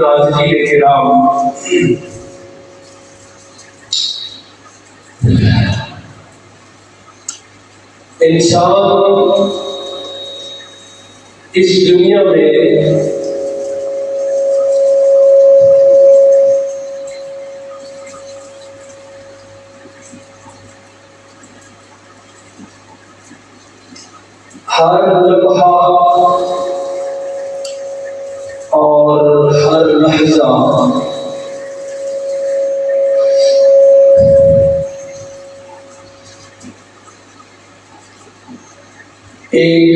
ناظرین کرام، انسان اس دنیا میں ہر لمحہ اور ہر لحظہ ایک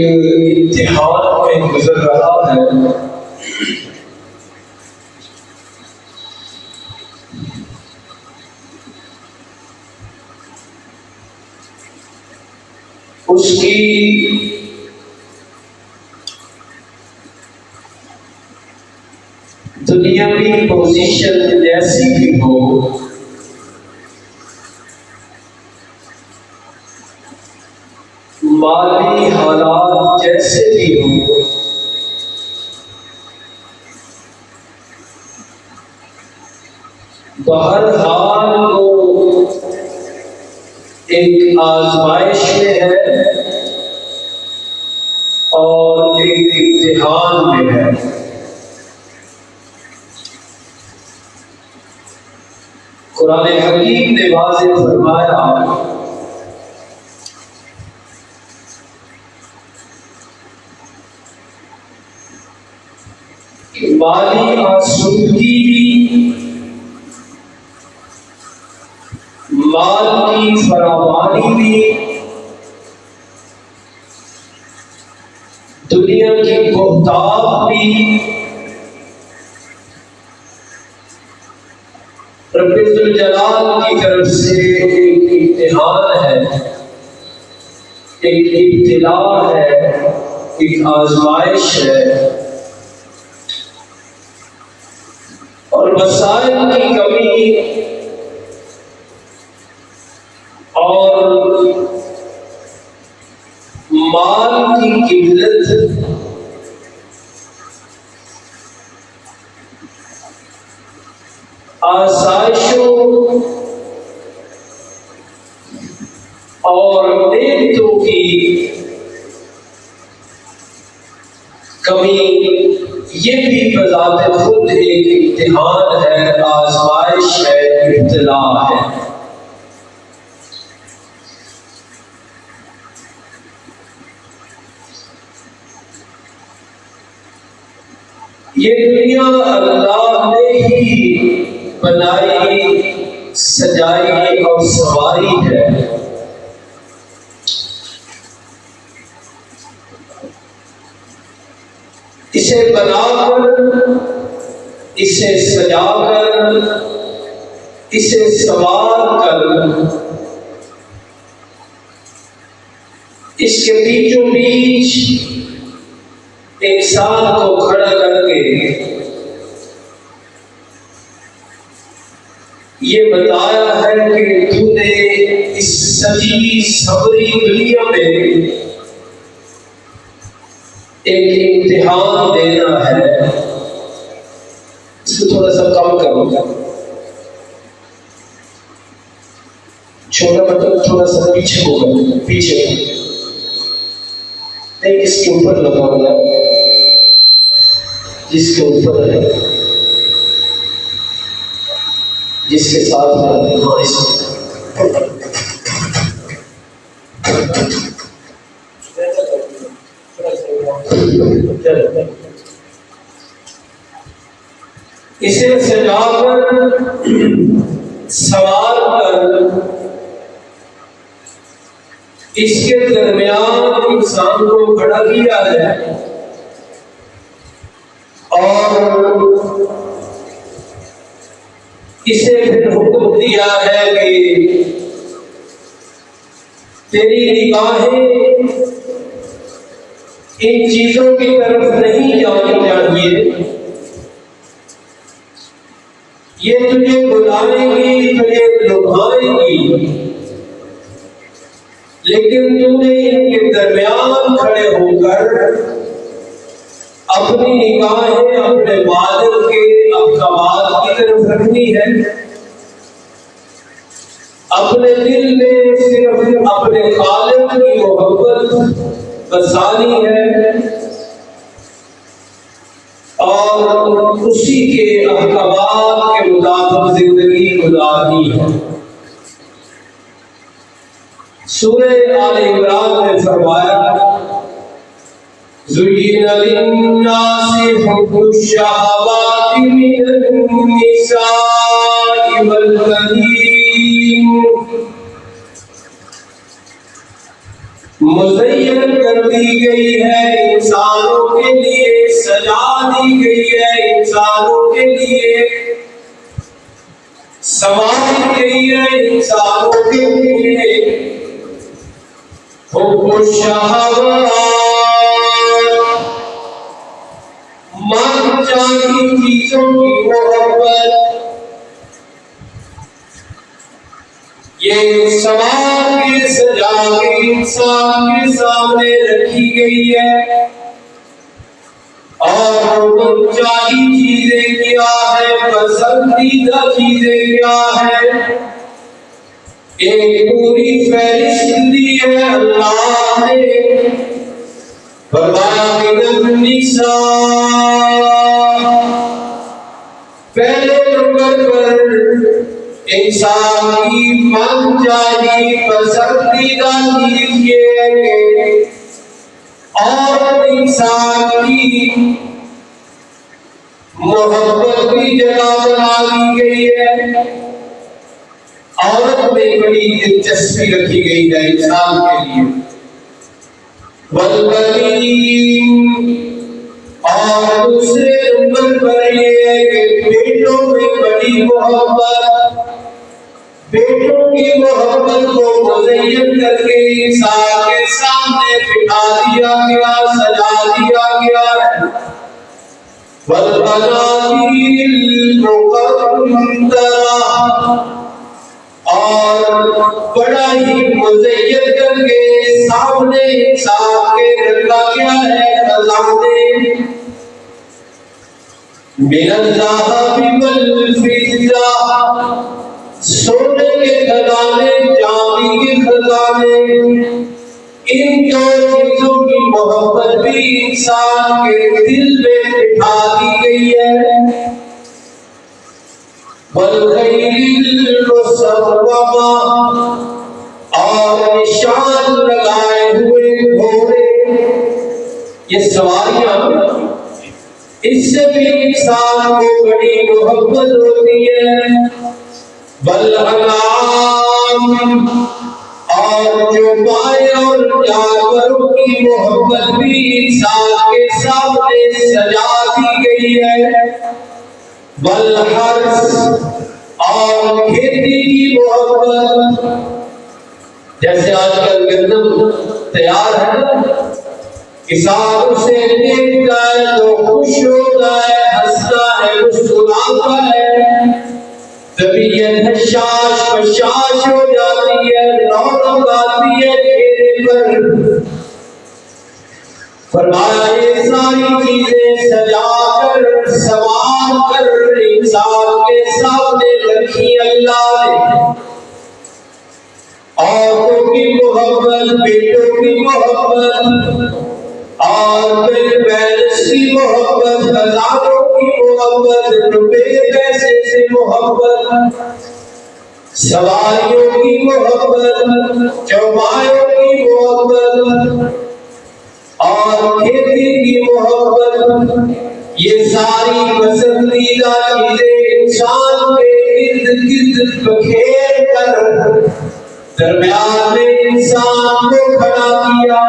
امتحان میں گزر رہا ہے۔ اس کی دنیاوی پوزیشن جیسی بھی ہو، مالی حالات جیسے بھی ہوں، بہرحال وہ ایک آزمائش میں ہے اور ایک امتحان میں ہے۔ قرآن حکیم نے واضح فرمایا کہ مالی آسودگی بھی، مال کی فراوانی بھی، دنیا کی بہتات بھی رب ذوالجلال کی طرف سے ایک امتحان ہے، ایک ابتلا ہے، ایک آزمائش ہے، اور وسائل کی کمی اور مال کی قلت آسائشوں اور نعمتوں کی کمی، یہ بھی بذات خود ایک امتحان ہے، آزمائش ہے، ابتلا ہے۔ یہ دنیا اللہ نے ہی بنائی، سجائی اور سنواری ہے۔ اسے بنا کر، اسے سجا کر، اسے سنوار کر، اس کے بیچوں بیچ انسان کو کھڑا کر کے یہ بتایا ہے کہ تو نے اس سجی سوری دنیا میں ایک امتحان دینا ہے۔ اس کو تھوڑا سا کم کرو گا، چھوٹا بٹن تھوڑا سا پیچھے ہوگا، پیچھے نہیں، اس کے اوپر لگا ہوا ہے، جس کے اوپر ہے، جس کے ساتھ اسے سجا کر، سوار کر، اس کے درمیان انسان کو کھڑا کیا ہے اور اسے پھر حکم دیا ہے کہ تیری نگاہیں ان چیزوں کی طرف نہیں جانی چاہیے، یہ تجھے بلائیں گی، تجھے لبھائیں گی، لیکن تم نے ان کے درمیان کھڑے ہو کر اپنی نگاہیں اپنے مالک کے، طرف رکھنی ہے، اپنے دل میں صرف اپنے خالق کی محبت بسانی ہے اور اسی کے احکامات کے مطابق زندگی گزارنی ہے۔ سورہ آل عمران نے فرمایا زُيِّنَ لِلنَّاسِ حُبُّ الشَّهَوَاتِ مِنَ النِّسَاءِ وَالْبَنِينَ، مزین کر دی گئی ہے انسانوں کے لیے، سجا دی گئی ہے انسانوں کے لیے، سنواری گئی ہے انسانوں کے لیے حب الشہوات، من چاہی چیزوں کی محبت۔ یہ سوال کے سجا کے انسان کے سامنے رکھی گئی ہے، اور من چاہی چیزیں کیا ہے، پسندیدہ چیزیں کیا ہے، ایک پوری فہرست دی ہے اللہ نے۔ فرمایا من النساء، پہلے نمبر پر انسان کی من چاہی پسندیدہ چیز یہ ہے کہ اور انسان کی محبت کی جگہ بنا دی گئی ہے۔ عورت میں بڑی دلچسپی رکھی گئی ہے انسان کے لیے، والبنین، اور دوسرے نمبر پر یہ ہے کہ بیٹوں میں بڑی محبت، بیٹوں کی محبت کو مزین کر کے انسان کے سامنے بٹھا دیا گیا، سجا دیا گیا ہے۔ والقناطیر المقنطرہ، اور بڑا ہی مزین کر کے سامنے انسان کے رکھا گیا ہے خزانے، من الذهب والفضہ، سونے کے خزانے، چاندی کے خزانے۔ ان دو چیزوں کی محبت بھی انسان کے دل میں بٹھا دی گئی ہے۔ والخیل المسومہ، اور نشان لگائے ہوئے گھوڑے، یہ سواریاں، اس سے بھی انسان کو بڑی محبت ہوتی ہے۔ والانعام، اور جو پائے اور جانوروں کی محبت بھی انسان کے سامنے سجا دی گئی ہے۔ والحرث، اور کھیتی کی محبت، جیسے آج کل گندم تیار ہے نا، کسان اسے دیکھتا ہے تو خوش ہوتا ہے، ہنستا ہے، مسکراتا ہے، طبیعت حشاش بشاش ہو جاتی ہے، رونق آتی ہے چہرے پر۔ فرمایا یہ ساری چیزیں سجا کر سنوار کر انسان کے سامنے رکھی اللہ نے۔ عورتوں کی محبت، بیٹوں کی محبت، اور پھر بیلنس کی محبت، خزانوں کی محبت، روپے پیسے سے محبت، سواریوں کی محبت، چوپایوں کی محبت، اور کھیتی کی محبت، یہ ساری پسندیدہ چیزیں انسان کے ارد گرد بکھیر کر درمیان میں انسان کو کھڑا کیا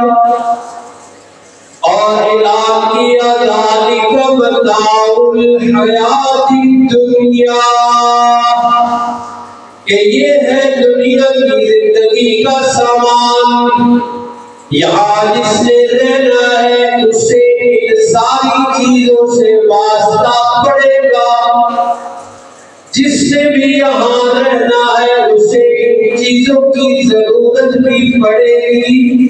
اور اعلان کیا ذالک متاع الحیات الدنیا، کہ یہ ہے دنیا کی زندگی کا سامان، یہاں جس نے رہنا ہے اسے ان ساری چیزوں سے واسطہ پڑے گا، جس نے بھی یہاں رہنا ہے اسے ان چیزوں کی ضرورت بھی پڑے گی،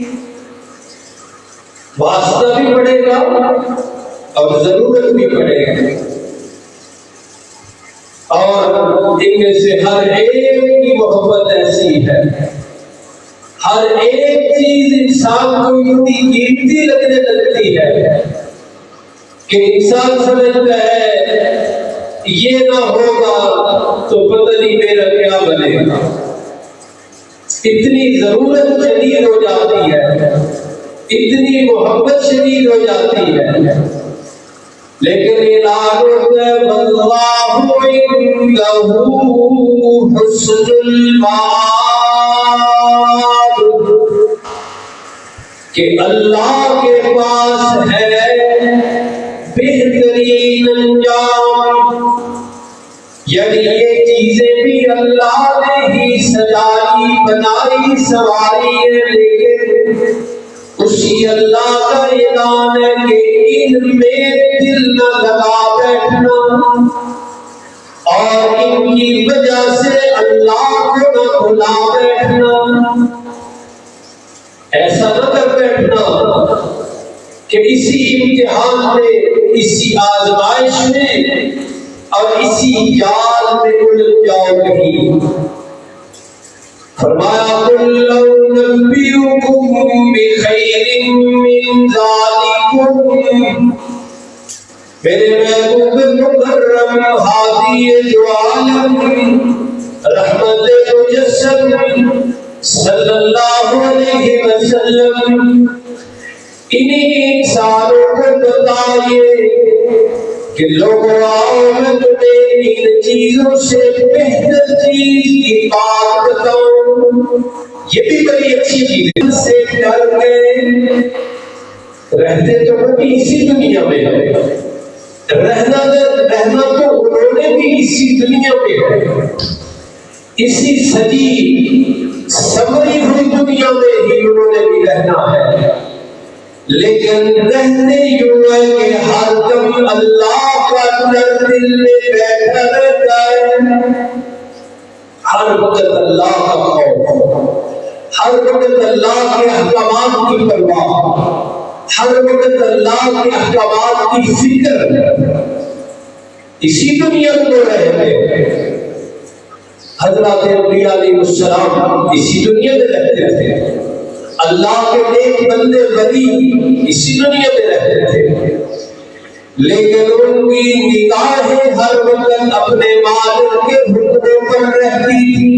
واسطہ بھی پڑے گا اور ضرورت بھی پڑے گا۔ اور ان میں سے ہر ایک کی محبت ایسی ہے، ہر ایک چیز انسان کو اتنی قیمتی لگنے لگتی ہے کہ انسان سمجھتا ہے یہ نہ ہوگا تو پتہ نہیں میرا کیا بنے گا، اتنی ضرورت شدید ہو جاتی ہے، اتنی محبت شدید ہو جاتی ہے۔ لیکن اعلان ہوتا ہے واللہ عندہ حسن المآب، کہ اللہ کے پاس ہے بہترین انجام، یعنی یہ چیزیں بھی اللہ نے ہی سجائی بنائی سواری ہے، لیکن اسی اللہ کا اعلان ہے کہ ان میں دل نہ لگا بیٹھنا اور ان کی وجہ سے اللہ کو نہ بھلا بیٹھنا، ایسا نہ کر بیٹھنا کہ اسی امتحان میں، اسی آزمائش میں اور اسی جال میں الجھ جاؤ کہیں۔ فرمایا قل لو ننبئکم بخیر من ذالکم، میرے محبوب مکرم ہادی دو عالم رحمت مجسم صلی اللہ علیہ وسلم انہی انسانوں کو بتائیے کہ لوگوں آؤ میں تمہیں ان چیزوں سے بہتر چیز کی بات بتاؤں، یہ بھی بڑی اچھی چیز ہے، سے ڈر گئے، رہتے تو کبھی اسی دنیا میں ہے، رہنا تو انہوں نے بھی اسی دنیا میں ہے، اسی سجی سمری ہوئی دنیا میں ہی انہوں نے بھی رہنا ہے، لیکن رہتے یوں ہے کہ ہر دم اللہ کا ڈر دل میں بیٹھا رہتا ہے، ہر وقت اللہ کا خوف، ہر وقت اللہ کے احکامات کی پرواہ، ہر وقت اللہ کے احکامات کی فکر، اسی دنیا میں رہتے ہیں۔ حضرات انبیاء علیہ السلام اسی دنیا میں رہتے تھے، اللہ کے نیک بندے ولی اسی دنیا میں رہتے تھے، لیکن ان کی نگاہیں ہر وقت اپنے مالک کے حکموں پر رہتی تھی،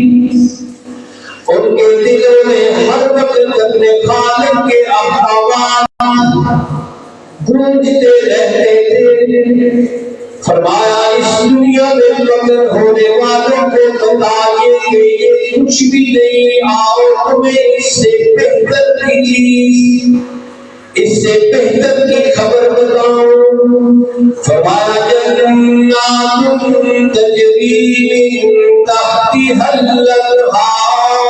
ان کے دلوں میں ہر وقت اپنے خالق کے احکامات گونجتے رہتے تھے۔ فرمایا اس دنیا میں مگر ہونے والوں کو بتائیے کہ یہ کچھ بھی نہیں، آؤ تمہیں اس سے بہتر کی چیز، اس سے بہتر کی خبر بتاؤں۔ فرمایا جنات تجری من تحتها الانہار،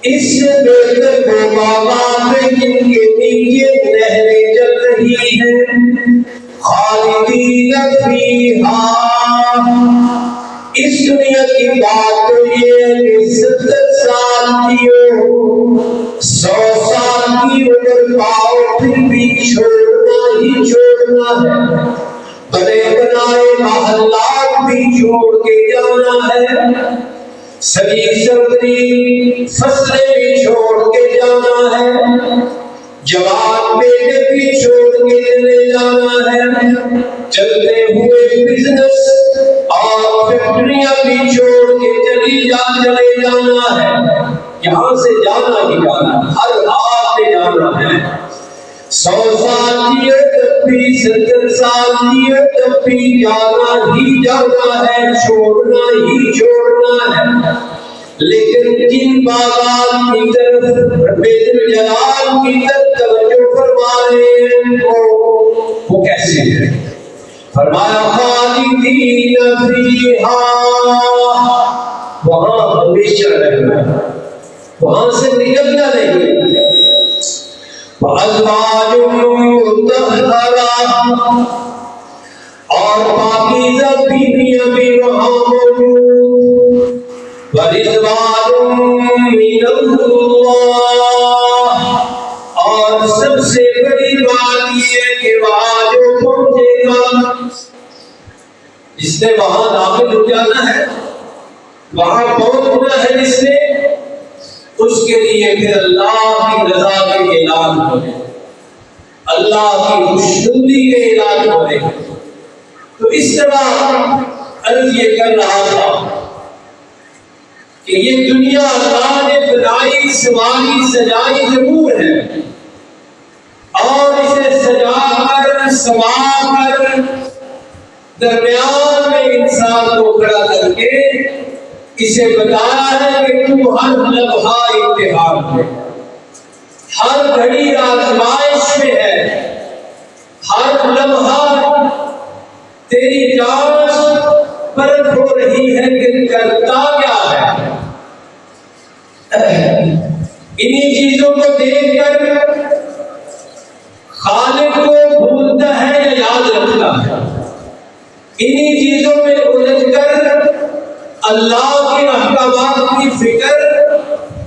اس سے بہتر وہ باغات ہیں جن کے نیچے نہریں چل رہی ہیں، خالدین فیہا، اس دنیا کی بات تو یہ ہے کہ 70 سال کی ہو، 100 سال کی عمر پاؤ، پھر بھی چھوڑنا ہی چھوڑنا ہے، بنے بنائے محلات بھی چھوڑ کے جانا ہے، سبھی سبری فصلیں بھی چھوڑ کے جانا ہے، جوان بیٹے بھی چھوڑ کے چلے جانا ہے، چلتے ہوئے بزنس اور فیکٹریاں بھی چھوڑ کے چلے جانا ہے، یہاں سے جانا ہی جانا، ہر حال میں جانا ہے، 100 سال جیے تب بھی، 70 سال جیے تب بھی جانا ہی جانا ہے، چھوڑنا ہی چھوڑنا ہے۔ لیکن جن باغات کی طرف بیت الجلال کی طرف توجہ فرما رہے ہیں وہ کیسے ہیں؟ فرمایا خالدین فیہا، وہاں ہمیشہ رہنا، وہاں سے نکلنا نہیں، وازواج مطہرہ، اور پاکیزہ بیویاں بھی وہاں موجود، ورضوان من اللہ، اور سب سے بڑی بات یہ کہ وہاں جو پہنچے گا جس نے وہاں داخل ہو جانا ہے، وہاں پہنچنا ہے جس نے، اس کے لیے پھر اللہ کی رضا کے اعلان ہونے، اللہ کی خوشنودی کے اعلان ہونے۔ تو اس طرح عرض یہ کر رہا تھا کہ یہ دنیا اللہ نے بنائی، سنواری، سجائی ضرور ہے، اور اسے سجا کر، سنوار کر، درمیان میں انسان کو کھڑا کر کے اسے بتایا ہے کہ تو ہر لمحہ امتحان میں، ہر گھڑی آزمائش میں ہے، ہر لمحہ تیری جانچ پرکھ ہو رہی ہے کہ کرتا کیا ہے۔ انہی چیزوں کو دیکھ کر خالق کو بھولتا ہے یا یاد رکھتا ہے؟ انہی چیزوں میں الجھ کر اللہ کے احکامات کی فکر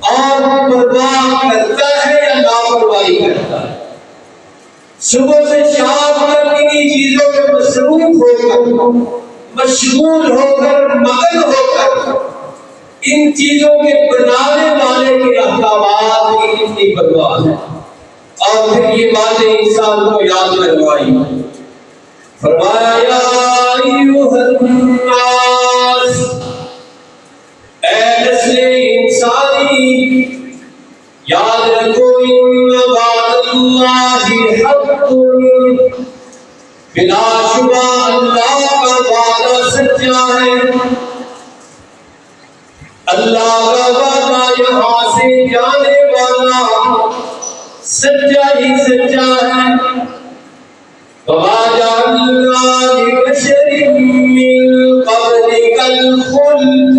اور پرواہ کرتا ہے یا لاپرواہی کرتا ہے؟ صبح سے شام تک انہی چیزوں میں مصروف ہو کر، مشغول ہو کر، مگن ہو کر ان چیزوں کے بنانے والے کے احکامات کی اتنی پرواہ ہے، اور پھر یہ باتیں انسان کو یاد کروائی۔ فرمایا یا ایھا الناس، اے نسل انسانی، یاد رکھو ان وعد اللہ حق، بلا شبہ اللہ کا وعدہ سچا ہے۔ اللہ کا وعدہ یہاں سے جانے والا سچا ہی سچا ہے۔ وَمَا جَعَلْنَا لِبَشَرٍ مِّن قَبْلِكَ الْخُلْدَ،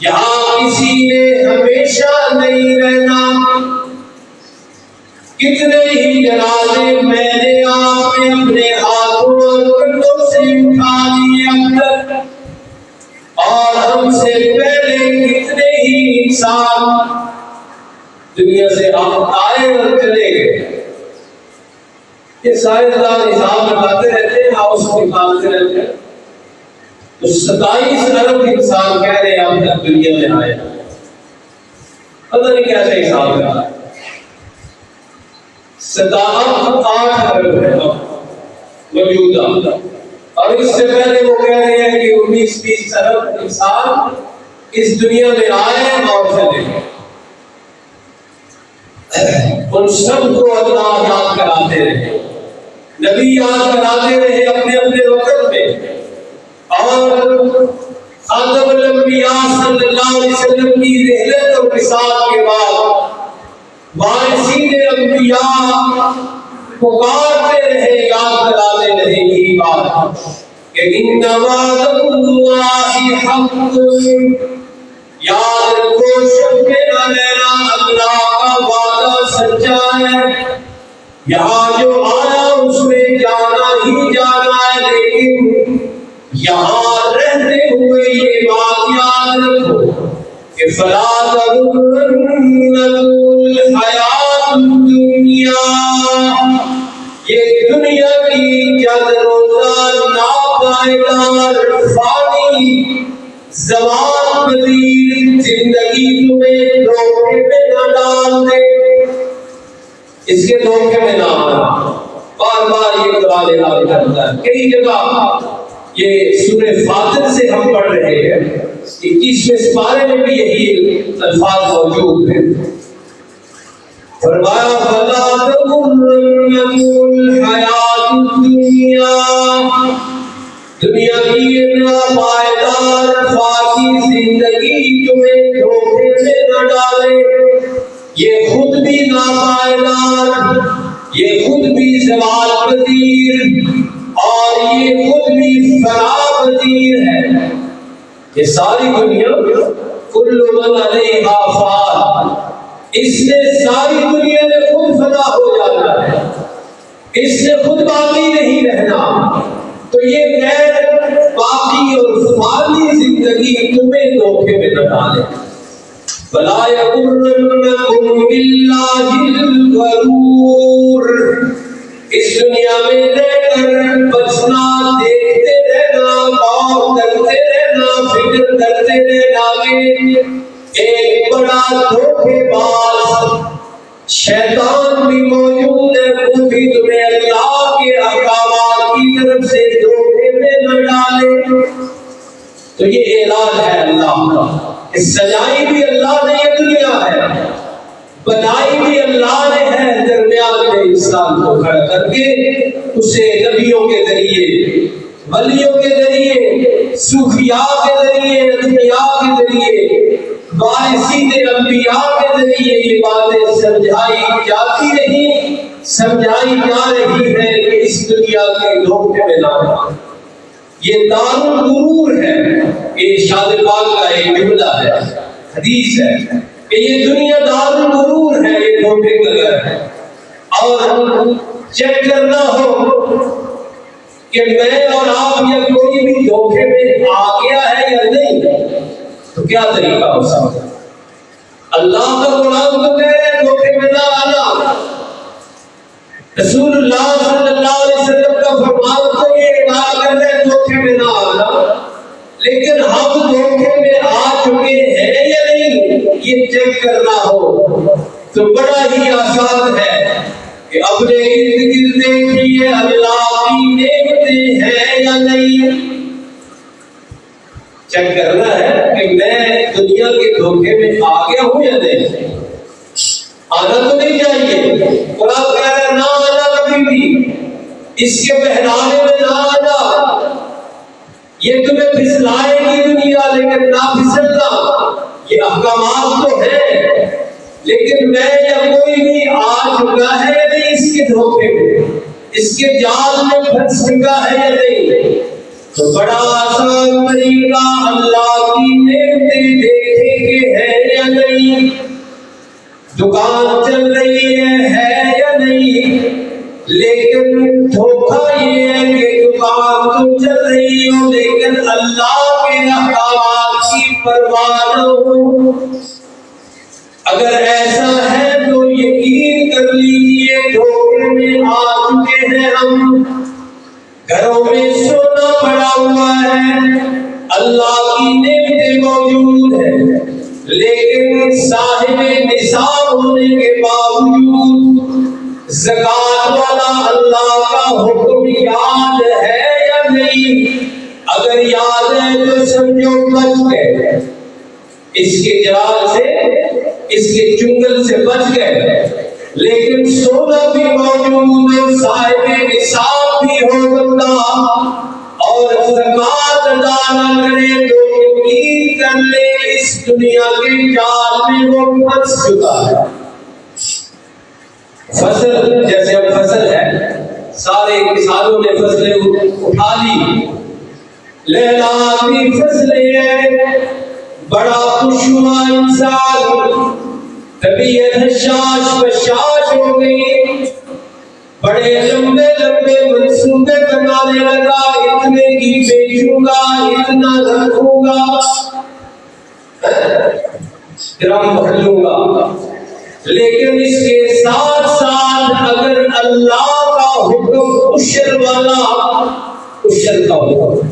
یہاں کسی نے ہمیشہ نہیں رہنا۔ کتنے ہی جنازے میں نے آپ نے اپنے ہاتھوں اور کندھوں سے اٹھا لیے اب تک، اور ہم سے پہلے کتنے ہی انسان دنیا سے آئے اور چلے گئے۔ یہ سائنسدان حساب لگاتے رہتے ہیں، آپ اس کو نکالتے رہتے ہیں، تو 27 ارب انسان کہہ رہے ہیں اب تک دنیا میں آئے، پتہ نہیں کیسے حساب لگا۔ 8 ارب ہے موجودہ، اور اس سے پہلے وہ کہہ رہے ہیں کہ 19-20 ارب انسان اس دنیا میں آئے اور چلے گئے۔ ان سب کو اللہ یاد کراتے رہے، نبی یاد کراتے رہے اپنے اپنے وقت میں، اور خاتم الانبیاء صلی اللہ علیہ وسلم کی رحلت اور وصال کے بعد وارثین انبیاء پکارتے رہے، یاد کراتے رہے یہی بات کہ ان وعد اللہ حق، یاد رکھو شک میں نہ رہنا، اللہ کا وعدہ سچا ہے۔ یہاں جو آیا اس میں جانا ہی جانا ہے، لیکن یہاں رہتے ہوئے یہ بات یاد رکھو کہ فلا تغرنکم الحیات الدنیا، یہ دنیا کی چند روزہ ناپائیدار فانی زمان پذیر زندگی تمہیں دھوکے میں نہ ڈال دے، اس کے دھوکے میں نہ آنا۔ بار بار یہ قرآن یاد کرتا ہے، کئی جگہ یہ سورہ فاطر سے ہم پڑھ رہے ہیں، 21ویں سپارے میں بھی یہی الفاظ موجود ہیں۔ فرمایا فلا تغرنکم الحیات الدنیا، دنیا کی ناپائیدار فانی زندگی تمہیں دھوکے میں نہ ڈالے، یہ خود بھی ناپائیدار، یہ خود بھی زوال پذیر، اور یہ خود بھی فنا پذیر ہے۔ یہ ساری دنیا کل من علیہا فان، اس نے ساری دنیا نے خود فنا ہو جانا ہے، اس نے خود باقی نہیں رہنا، تو یہ غیر باقی اور فانی زندگی تمہیں دھوکے میں نہ ڈالے۔ وَلَا يَغُرَّنَّكُم بِاللَّهِ الْغَرُورُ، اس دنیا میں رہ کر بچنا، دیکھتے رہنا دھوکے باز شیطان بھی موجود ہے، وہ بھی تمہیں اللہ کے احکامات کی طرف سے دھوکے میں نہ ڈالے۔ تو یہ اعلان ہے اللہ کا، سجائی بھی اللہ نے یہ دنیا ہے، بنائی بھی اللہ نے ہے، درمیان میں انسان کو کھڑا کر کے اسے نبیوں کے ذریعے، ولیوں کے ذریعے، صوفیاء کے ذریعے، اتقیاء کے ذریعے، وارثین انبیاء کے ذریعے یہ باتیں سمجھائی جاتی رہی، سمجھائی جا رہی ہے کہ اس دنیا کے دھوکے میں نہ آنا۔ یہ دار الغرور ہے، یہ ارشاد پاک کا ایک جملہ ہے، حدیث ہے کہ یہ دنیا دار الغرور ہے، یہ دھوکے کا گھر ہے۔ اور چیک کرنا ہو کہ میں اور آپ یا کوئی بھی دھوکے میں آ گیا ہے یا نہیں، تو کیا طریقہ ہو سکتا ہے؟ اللہ کا قرآن تو کہہ رہے ہیں دھوکے میں نہ آنا، رسول اللہ صلی اللہ علیہ وسلم کا فرمان تو یہ اعلان کر رہے ہیں دھوکے میں نہ آنا، لیکن ہم دھوکے میں آ چکے ہیں یا نہیں یہ چیک کرنا ہو تو بڑا ہی آسان ہے کہ اپنے ارد گرد دیکھیے اللہ کی نعمتیں ہیں یا نہیں۔ چیک کرنا ہے کہ میں دنیا کے دھوکے میں آ گیا ہوں یا نہیں۔ آنا تو نہیں چاہیے، قرآن کہہ رہا ہے نہ آنا کبھی بھی، اس کے بہلانے میں نہ آنا، یہ تمہیں پھسلائے گی دنیا لیکن نہ پھسلنا۔ یہ احکامات تو ہیں لیکن میں یا کوئی بھی آ چکا ہے یا نہیں اس کے دھوکے میں، اس کے جال میں پھنس چکا ہے یا نہیں۔ تو بڑا آسان طریقہ اللہ کی نعمتیں دیکھیں کہ ہے یا نہیں، دکان چل رہی ہے یا نہیں، لیکن دھوکہ یہ ہے کہ دکان تو چل رہی ہو لیکن اللہ کے احکامات کی پرواہ نہ ہو۔ اگر ایسا ہے تو یقین کر لیجئے دھوکے میں آ چکے ہیں ہم۔ گھروں میں سونا پڑا ہوا ہے، اللہ کی نعمتیں موجود ہیں، لیکن صاحب نصاب ہونے کے باوجود زکات والا اللہ کا حکم یاد ہے یا نہیں؟ اگر یاد ہے تو سمجھو بچ گئے، اس کے جال سے، اس کے چنگل سے بچ گئے۔ لیکن سونا بھی موجود ہے، صاحب نصاب بھی ہو بندہ اور زکات ادا نہ کرے تو یقین کر لے اس دنیا کے جال میں وہ پھنس چکا ہے۔ فصل جیسے اب فصل ہے، سارے کسانوں نے فصلیں اٹھا لی، لہلاتی فصلیں ہیں، بڑا خوشنما انسان، طبیعت حشاش بشاش ہو گئی، بڑے لمبے لمبے منصوبے بنانے لگا، اتنے کی بیچوں گا، اتنا رکھوں گا، گرام بھر لوں گا۔ لیکن اس کے ساتھ ساتھ اگر اللہ کا حکم عشر والا، عشر کا حکم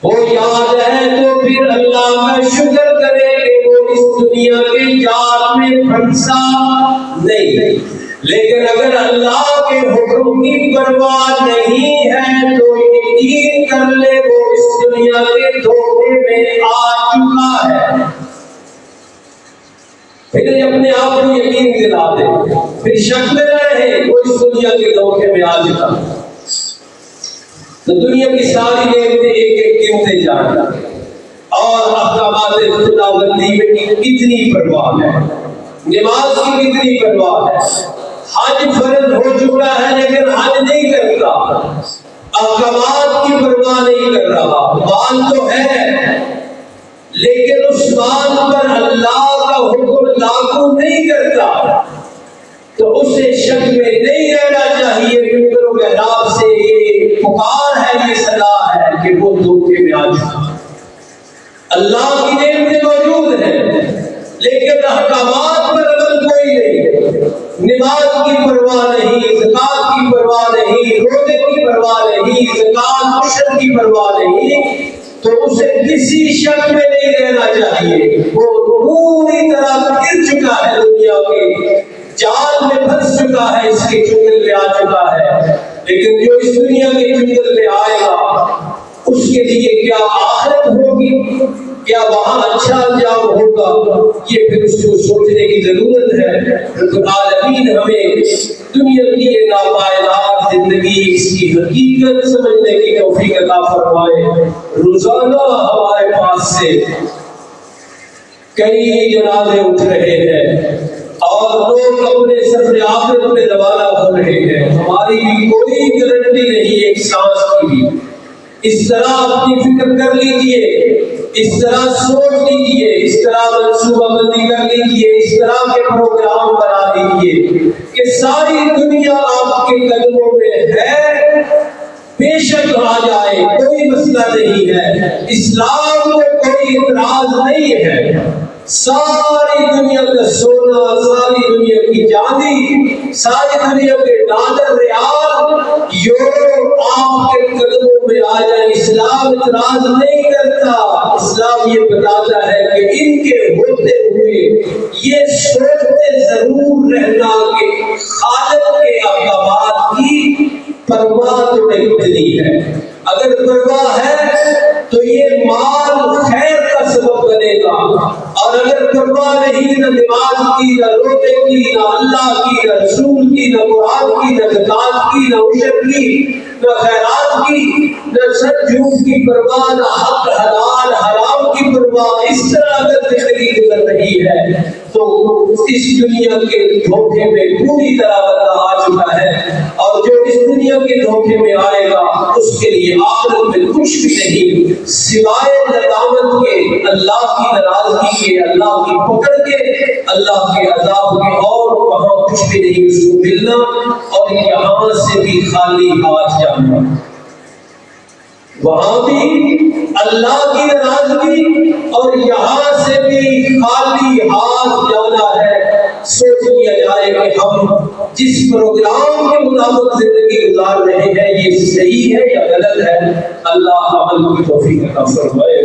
وہ یاد ہے تو پھر اللہ کا شکر کرے کہ وہ اس دنیا کے جال میں پھنسا نہیں۔ لیکن اگر اللہ کے حکم کی پرواہ نہیں ہے تو یقین کر لے وہ اس دنیا کے دھوکے میں آ چکا ہے۔ پھر اپنے آپ کو یقین دلا دے، پھر شک میں نہ رہے وہ اس دنیا کے دھوکے میں آ چکا۔ تو دنیا کی ساری نعمتیں ایک ایک گنتے جانا اور احکامات خدا بندی میں کتنی پرواہ ہے، نماز کی کتنی پرواہ ہے، حج فرض ہو چکا ہے لیکن حج نہیں کرتا، احکامات کی پرواہ نہیں کر رہا، مال تو ہے لیکن اس مال پر اللہ کا حکم لاگو نہیں کرتا، تو اسے شک میں نہیں رہنا چاہیے۔ ممبر و محراب سے یہ پکار ہے، یہ صدا ہے کہ وہ دھوکے میں آ چکا۔ اللہ کی نعمتیں موجود ہیں لیکن احکامات پر عمل کوئی نہیں، نماز کی پرواہ نہیں، زکات کی پرواہ نہیں، روزے کی پرواہ نہیں، زکات عشر کی پرواہ نہیں، تو اسے کسی شک میں نہیں رہنا چاہیے، وہ پوری طرح گر چکا ہے، دنیا کے جال میں پھنس چکا ہے، اس کے چنگل میں آ چکا ہے۔ لیکن جو اس دنیا کے چنگل میں آئے گا اس کے لیے کیا آخرت ہوگی، کیا وہاں اچھا انجام ہوگا، یہ پھر اس کو سوچنے کی ضرورت ہے۔ رب العالمین ہمیں دنیا کی یہ ناپائیدار زندگی، اس کی حقیقت سمجھنے کی توفیق عطا فرمائے۔ روزانہ ہمارے پاس سے کئی جنازے اٹھ رہے ہیں اور لوگ اپنے سفر آخرت میں روانہ ہو رہے ہیں، ہماری بھی کوئی گارنٹی نہیں ایک سانس کی بھی۔ اس طرح اپنی فکر کر لیجئے، اس طرح سوچ لیجئے، اس طرح منصوبہ بندی کر لیجئے، اس طرح کے پروگرام بنا لیجئے کہ ساری دنیا آپ کے قدموں میں ہے، بے شک آ جائے، کوئی مسئلہ نہیں ہے، اسلام میں کوئی اعتراض نہیں ہے۔ ساری دنیا کا سونا، ساری دنیا کی چاندی، ساری دنیا کے ڈالر، ریال، یورو آپ کے قدموں میں آ جائے، اسلام اعتراض نہیں کرتا۔ اسلام یہ بتاتا ہے کہ ان کے ہوتے ہوئے یہ سوچتے ضرور رہنا کہ خالق کے احکامات کی پرواہ تو نہیں اتنی ہے۔ اگر پرواہ ہے تو یہ مال خیر کا سبب بنے گا، اور اگر پرواہ نہیں، نہ نماز کی، نہ روزے کی، نہ اللہ کی، نہ رسول کی، نہ قرآن کی، نہ زکات کی، نہ عشر کی، نہ خیرات کی، نہ سچ جھوٹ کی پرواہ، نہ حق حلال حرام کی پرواہ، اس طرح اگر زندگی گزر رہی ہے تو اس دنیا کے دھوکے میں پوری طرح بندہ آ چکا ہے، اور جو اس دنیا کے دھوکے میں آئے گا اس کے لیے آخرت میں کچھ بھی نہیں سوائے ندامت کے، اللہ کی ناراضگی کے، اللہ کی پکڑ کے، اللہ کے عذاب کے، اور وہاں کچھ بھی نہیں اس کو ملنا، اور یہاں سے بھی خالی ہاتھ جانا، وہاں بھی اللہ کی ناراضگی اور یہاں سے بھی خالی ہاتھ جانا ہے۔ سوچ لیا جائے کہ ہم جس پروگرام کے مطابق زندگی گزار رہے ہیں یہ صحیح ہے یا غلط ہے۔ اللہ عمل کی توفیق عطا فرمائے۔